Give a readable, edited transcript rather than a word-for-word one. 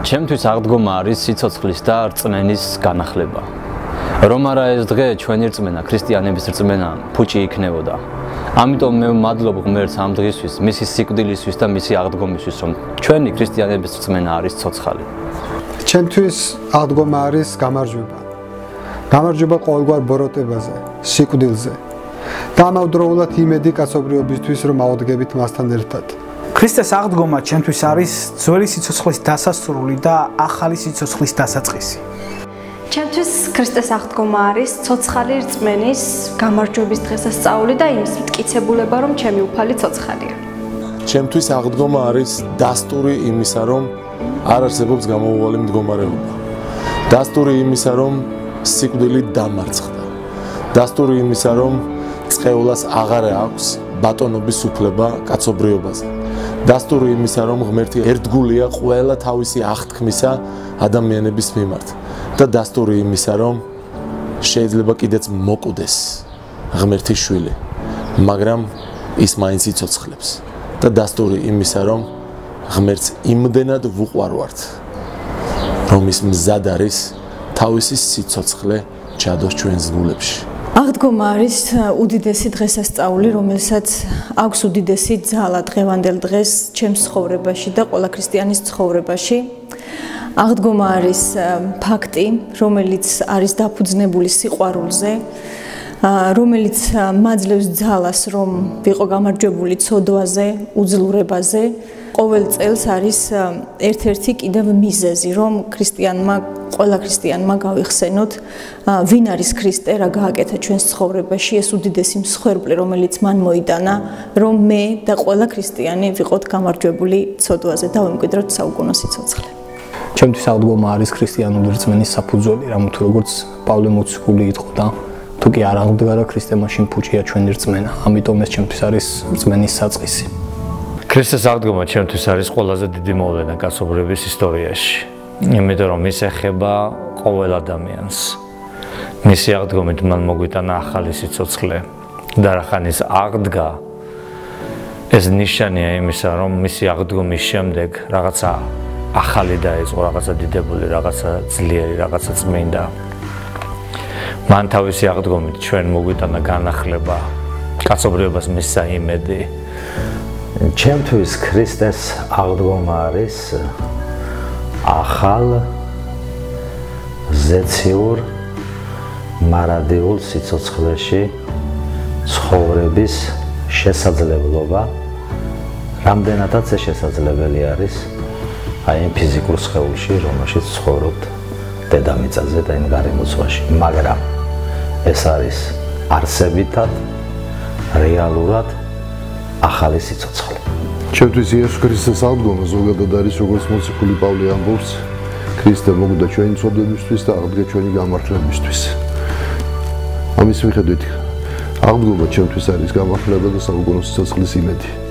ჩემთვის აღდგომა არის სიცოცხლის და რწმენის განახლება. რომ არა ეს დღე ჩვენი რწმენა, ქრისტიანების რწმენა ფუჭი იქნებოდა. ამიტომ მე ვმადლობ ღმერთს ამ დღისთვის, მისი სიკვდილისთვის და მისი აღდგომისთვის, რომ ჩვენი ქრისტიანების რწმენა არის ცოცხალი. ჩემთვის აღდგომა არის გამარჯვება. გამარჯვება ყოველგვარ ბოროტებაზე, სიკვდილზე. და ამავდროულად იმედი კაცობრიობისთვის, რომ ავდგებით მასთან ერთად. ქრისტეს აღდგომა ჩემთვის არის ძველი სიცოცხლის დასასრული და ახალი სიცოცხლის დასაწყისი. ჩემთვის ქრისტეს აღდგომა არის ცოცხალი რწმენის გამარჯვების დღესასწაული და იმის მტკიცებულება, რომ ჩემი უფალი ცოცხალია. ჩემთვის აღდგომა არის დასტური იმისა, რომ არ არსებობს გამოუვალი მდგომარეობა. დასტური იმისა, რომ სიკვდილი დამარცხდა. დასტური იმისა, რომ წყეულას აღარ აქვს ბატონობის უფლება კაცობრიობაზე. დასტური იმისა, რომ ღმერთი ერთგულია ყველა თავისი აღთქმისა ადამიანების მიმართ. და დასტური იმისა, რომ შეიძლება კიდეც მოკვდეს ღმერთის შვილი, მაგრამ ის მაინც იცოცხლებს. და დასტური იმისა, რომ ღმერთს იმდენად ვუყვარვართ, რომ ის მზად არის თავისი სიცოცხლე ჩადოს ჩვენს გულებში. აღდგომა არის უდიდესი დღესასწაული, რომელსაც აქვს უდიდესი ძალა დღევანდელ დღეს ჩემს ცხოვრებაში და ყველა ქრისტიანის ცხოვრებაში. აღდგომა არის ფაქტი, რომელიც არის დაფუძნებული სიყვარულზე, რომელიც მაძლევს ძალას, რომ ვიყო გამარჯვებული ცოდვაზე, უძლურებაზე. ყოველ წელს არის ერთ-ერთი კიდევ მიზეზი, რომ ყველა ქრისტიანმა გავიხსენოთ, ვინ არის ქრისტე, რა გააკეთა ჩვენს ცხოვრებაში, ეს უდიდესი მსხვერპლი, რომელიც მან მოიტანა, რომ მე და ყველა ქრისტიანი ვიყოთ გამარჯვებული ცოდვაზე და ვიმკვიდროთ საუკუნო სიცოცხლე. ჩემთვის აღდგომა არის ქრისტიანული რწმენის საფუძველი, რამოთუ როგორც პავლე მოციქული იტყოდა, თუ კი არ აღდგარა ქრისტე, მაშინ ფუჭია ჩვენი რწმენა. ამიტომ ეს ჩემთვის არის რწმენის საწყისი. ქრისტეს აღდგომა ჩემთვის არის ყველაზე დიდი მოვლენა კაცობრიობის ისტორიაში. იმიტომ რომ ის ეხება ყოველ ადამიანს. მისი აღდგომით მან მოგვიტანა ახალი სიცოცხლე და რახან ის აღდგა, ეს ნიშანია იმისა, რომ მისი აღდგომის შემდეგ რაღაცა ახალი დაიწყო, რაღაცა დიდებული, რაღაცა ძლიერი, რაღაცა წმინდა. მან თავისი აღდგომით ჩვენ მოგვიტანა განახლება, კაცობრიობას მისცა იმედი. ჩემთვის ქრისტეს აღდგომა არის ახალ, ზეციურ, მარადიულ სიცოცხლეში ცხოვრების შესაძლებლობა, რამდენადაც ეს შესაძლებელი არის აი იმ ფიზიკურ სხეულში, რომელშიც ცხოვრობთ დედამიწაზე და იმ გარემოცვაში, მაგრამ ეს არის არსებითად, რეალურად ახალი სიცოცხლე. ჩემთვის იესო ქრისტეს აღდგომა ზოგადად არის, როგორც მოციქული პავლე ამბობს, ქრისტე მოკვდა ჩვენი ცოდვებისთვის და აღდგა ჩვენი გამარჯვებისთვის. ამის მიხედვით აღდგომა ჩემთვის არის გამარჯვება და საუკუნო სიცოცხლის იმედი.